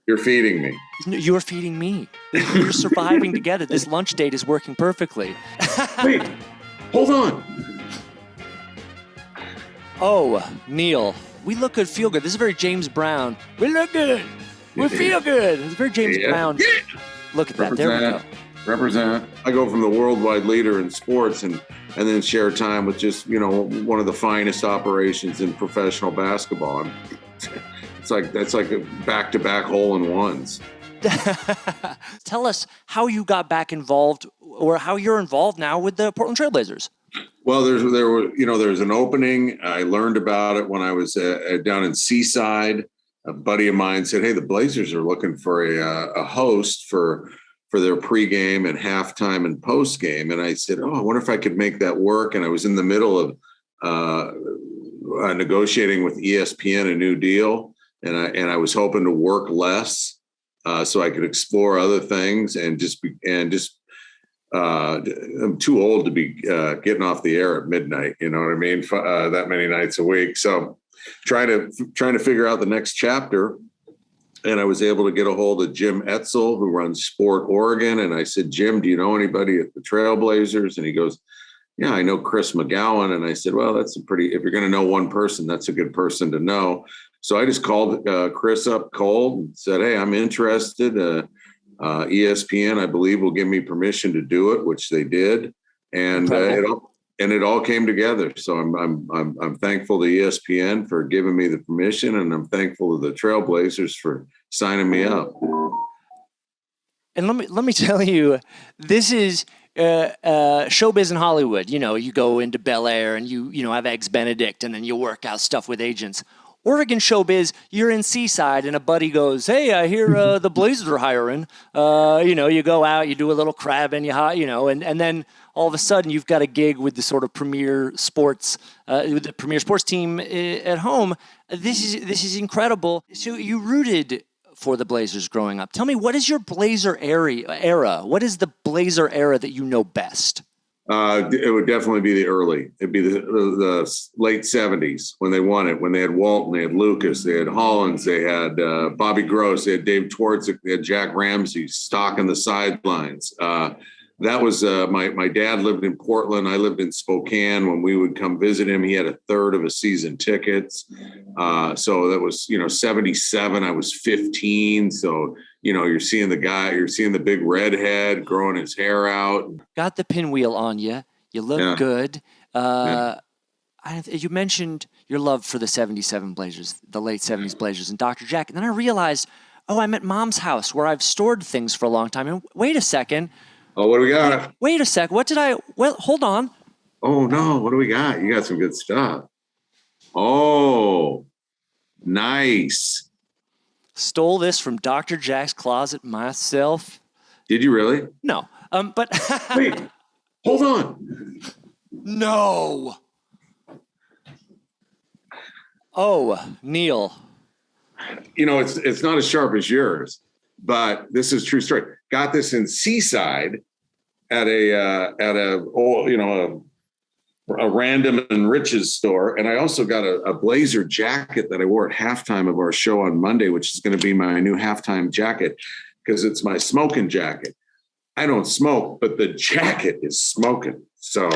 You're feeding me. You're feeding me. We're surviving together. This lunch date is working perfectly. Wait, hold on. Oh, Neil, we look good, feel good. This is very James Brown. We look good. We feel good. It's very James Brown. Yeah. Look at that. There we go. Represent. I go from the worldwide leader in sports and then share time with just, one of the finest operations in professional basketball. That's like a back-to-back hole-in-ones. Tell us how you got back involved or how you're involved now with the Portland Trailblazers. Well, there's an opening. I learned about it when I was down in Seaside. A buddy of mine said, "Hey, the Blazers are looking for a host for their pregame and halftime and postgame." And I said, "Oh, I wonder if I could make that work." And I was in the middle of negotiating with ESPN a new deal, and I was hoping to work less so I could explore other things and I'm too old to be getting off the air at midnight. You know what I mean? That many nights a week. So trying to figure out the next chapter. And I was able to get a hold of Jim Etzel, who runs Sport Oregon. And I said, "Jim, do you know anybody at the Trailblazers?" And he goes, "Yeah, I know Chris McGowan." And I said, "Well, if you're going to know one person, that's a good person to know." So I just called Chris up cold and said, "Hey, I'm interested. ESPN, I believe, will give me permission to do it," which they did. And it all came together. So I'm thankful to ESPN for giving me the permission, and I'm thankful to the Trailblazers for signing me up. And let me tell you, this is showbiz in Hollywood. You go into Bel Air and you have Eggs Benedict, and then you work out stuff with agents. Oregon showbiz, you're in Seaside, and a buddy goes, "Hey, I hear the Blazers are hiring." You go out, you do a little crabbing, and then all of a sudden you've got a gig with the sort of premier sports, with the premier sports team at home. This is incredible. So you rooted for the Blazers growing up. Tell me, what is your Blazer era? What is the Blazer era that you know best? It would definitely be the early. It'd be the late 70s when they won it, when they had Walton, they had Lucas, they had Hollins, they had Bobby Gross, they had Dave Twardzik, they had Jack Ramsey stocking the sidelines. That was my dad lived in Portland. I lived in Spokane. When we would come visit him, he had a third of a season tickets. So that was, 77. I was 15. So, you're seeing the big redhead growing his hair out. Got the pinwheel on you. You look good. You mentioned your love for the 77 Blazers, the late 70s Blazers and Dr. Jack. And then I realized, I'm at Mom's house where I've stored things for a long time. And wait a second. Oh, what do we got? Wait a sec. Hold on. Oh, no. What do we got? You got some good stuff. Oh, nice. Stole this from Dr. Jack's closet myself. Did you really? No. But wait, hold on. No. Oh, Neil. It's not as sharp as yours, but this is a true story. Got this in Seaside at a Random and Rich's store. And I also got a Blazer jacket that I wore at halftime of our show on Monday, which is going to be my new halftime jacket because it's my smoking jacket. I don't smoke, but the jacket is smoking. So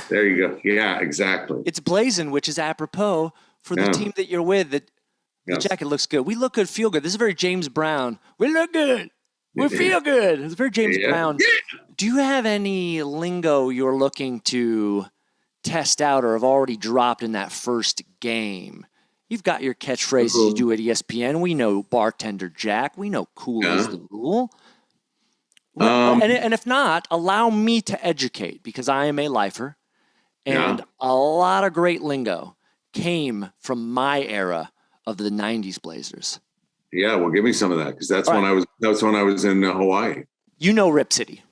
there you go. Yeah, exactly. It's blazing, which is apropos for the team that you're with. The jacket looks good. We look good, feel good. This is very James Brown. We look good. We feel good. It's very James Brown. Yeah. Do you have any lingo you're looking to test out or have already dropped in that first game? You've got your catchphrases you do at ESPN. We know Bartender Jack. We know cool is the rule. And if not, allow me to educate because I am a lifer. And a lot of great lingo came from my era of the 90s Blazers. Yeah, well, give me some of that because that's when I was in Hawaii. Rip City.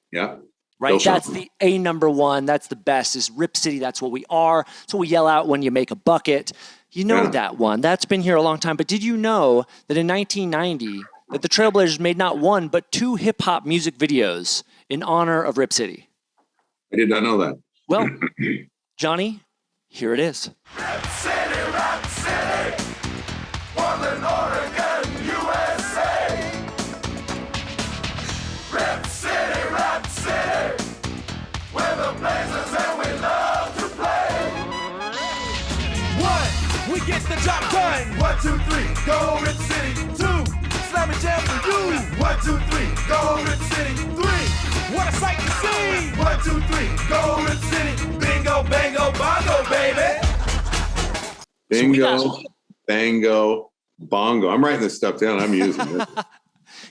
Yeah. Right. That's the number one. That's the best is Rip City. That's what we are. So we yell out when you make a bucket. That one. That's been here a long time. But did you know that in 1990 that the Trailblazers made not one but two hip hop music videos in honor of Rip City? I did not know that. Well, Johnny, here it is. Rip City, Portland, Oregon, 1, 2, 3, go Rip City. 3, what a sight to see. 1, 2, 3, go Rip City. Bingo, bango, bongo, baby. Bingo, bango, bongo. I'm writing this stuff down. I'm using it.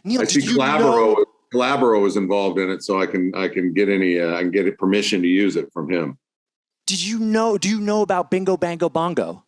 Neil, I see Calabro is involved in it, so I can get I can get permission to use it from him. do you know about Bingo Bango Bongo?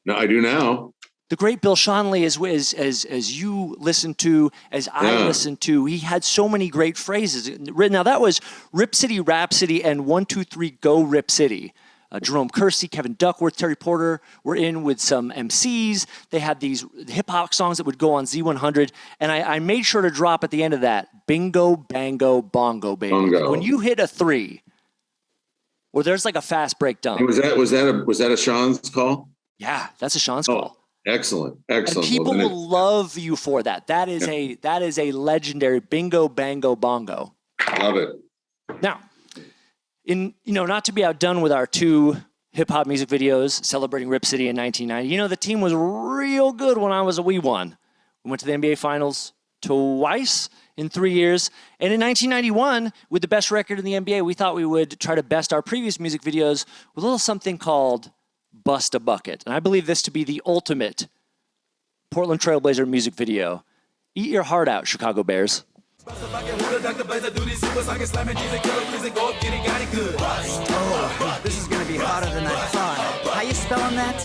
No, I do now. The great Bill Schonley, as you listen to, as I listen to, he had so many great phrases written. Now that was Rip City, Rhapsody, and 1, 2, 3, Go Rip City. Jerome Kersey, Kevin Duckworth, Terry Porter were in with some MCs. They had these hip-hop songs that would go on Z100. And I made sure to drop at the end of that, Bingo, Bango, Bongo, baby. Bongo. When you hit a 3, or there's like a fast breakdown. Was that a Sean's call? Yeah, that's a Sean's call. Excellent. And people will love you for that. That is a legendary Bingo, Bango, Bongo. Love it. Now, not to be outdone with our 2 hip-hop music videos celebrating Rip City in 1990, the team was real good when I was a wee one. We went to the NBA Finals twice in 3 years. And in 1991, with the best record in the NBA, we thought we would try to best our previous music videos with a little something called Bust a Bucket. And I believe this to be the ultimate Portland Trailblazer music video. Eat your heart out, Chicago Bears. Oh, this is gonna be hotter than I thought. How you spelling that?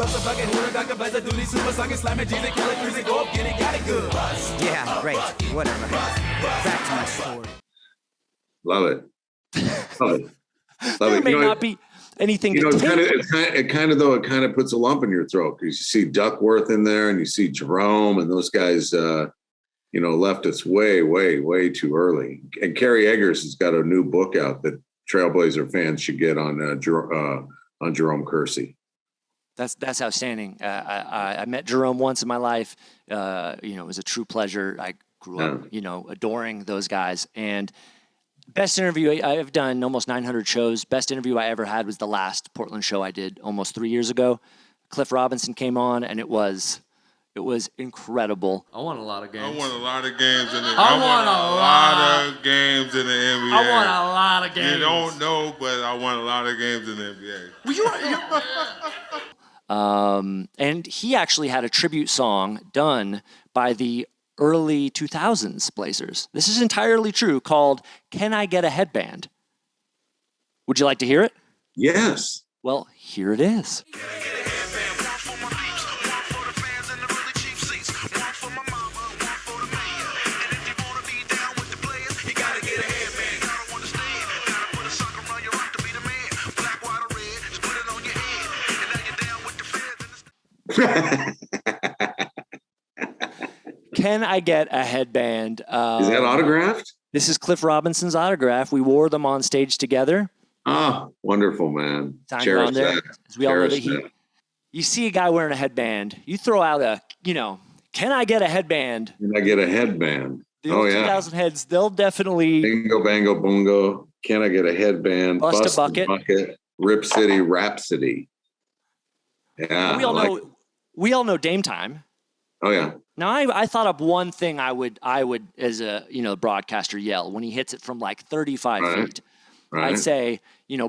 Yeah, great. Whatever. Back to my story. Love it. There may not be anything to take. It kind of puts a lump in your throat because you see Duckworth in there and you see Jerome, and those guys left us way, way, way too early. And Kerry Eggers has got a new book out that Trailblazer fans should get on Jerome Kersey. That's outstanding. I met Jerome once in my life. It was a true pleasure. I grew up, adoring those guys. And best interview I've done almost 900 shows. Best interview I ever had was the last Portland show I did almost 3 years ago. Cliff Robinson came on, and it was incredible. I won a lot of games. I won a lot of games in the NBA. I won a lot of games in the NBA. I won a lot of games. You don't know, but I won a lot of games in the NBA. And he actually had a tribute song done by the early 2000s Blazers. This is entirely true, called Can I Get a Headband? Would you like to hear it? Yes. Well, here it is. Can I get a headband? Is that autographed? This is Cliff Robinson's autograph. We wore them on stage together. Ah, wonderful, man. Cherish that. As we all know that you see a guy wearing a headband, you throw out can I get a headband? Can I get a headband? The old 2000 heads, they'll definitely... Bingo, bango, bongo. Can I get a headband? Bust a bucket. Rip City, Rhapsody. Yeah. We all know Dame Time. Oh, yeah. Now, I thought of one thing I would as a broadcaster yell when he hits it from like 35 feet. Right. I'd say,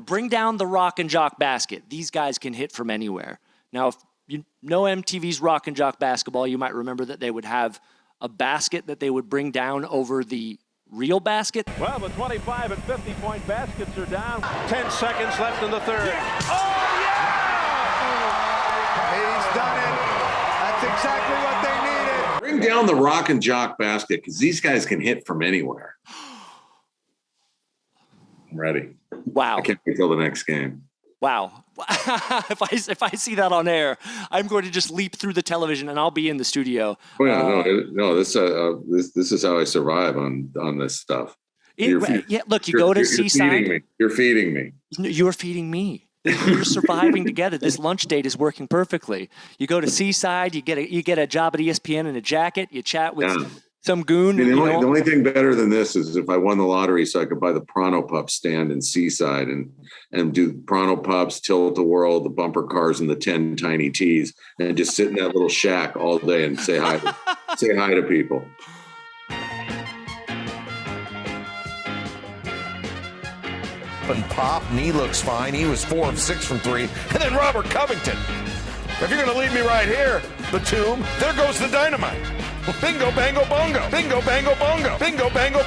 bring down the rock and jock basket. These guys can hit from anywhere. Now, if you know MTV's Rock and Jock Basketball, you might remember that they would have a basket that they would bring down over the real basket. Well, the 25 and 50-point baskets are down. 10 seconds left in the third. Yeah. Oh, yeah! He's done it. That's exactly what they needed. Bring down the rock and jock basket because these guys can hit from anywhere. I'm ready. Wow. I can't wait till the next game. Wow. If I see that on air, I'm going to just leap through the television and I'll be in the studio. Oh, yeah, no. This is how I survive on this stuff. Look, you go to Seaside. You're feeding me. You're feeding me. We're surviving together. This lunch date is working perfectly. You go to Seaside. You get a job at ESPN in a jacket. You chat with some goon. The only thing better than this is if I won the lottery, so I could buy the Pronto Pup stand in Seaside and do Pronto Pups, Tilt-A-Whirl, the bumper cars, and the 10 tiny T's, and just sit in that little shack all day and say hi to people. up and pop. Knee looks fine. He was 4 of 6 from 3. And then Robert Covington. If you're going to leave me right here, the tomb, there goes the dynamite. Bingo, bango, bongo. Bingo, bango, bongo. Bingo, bango,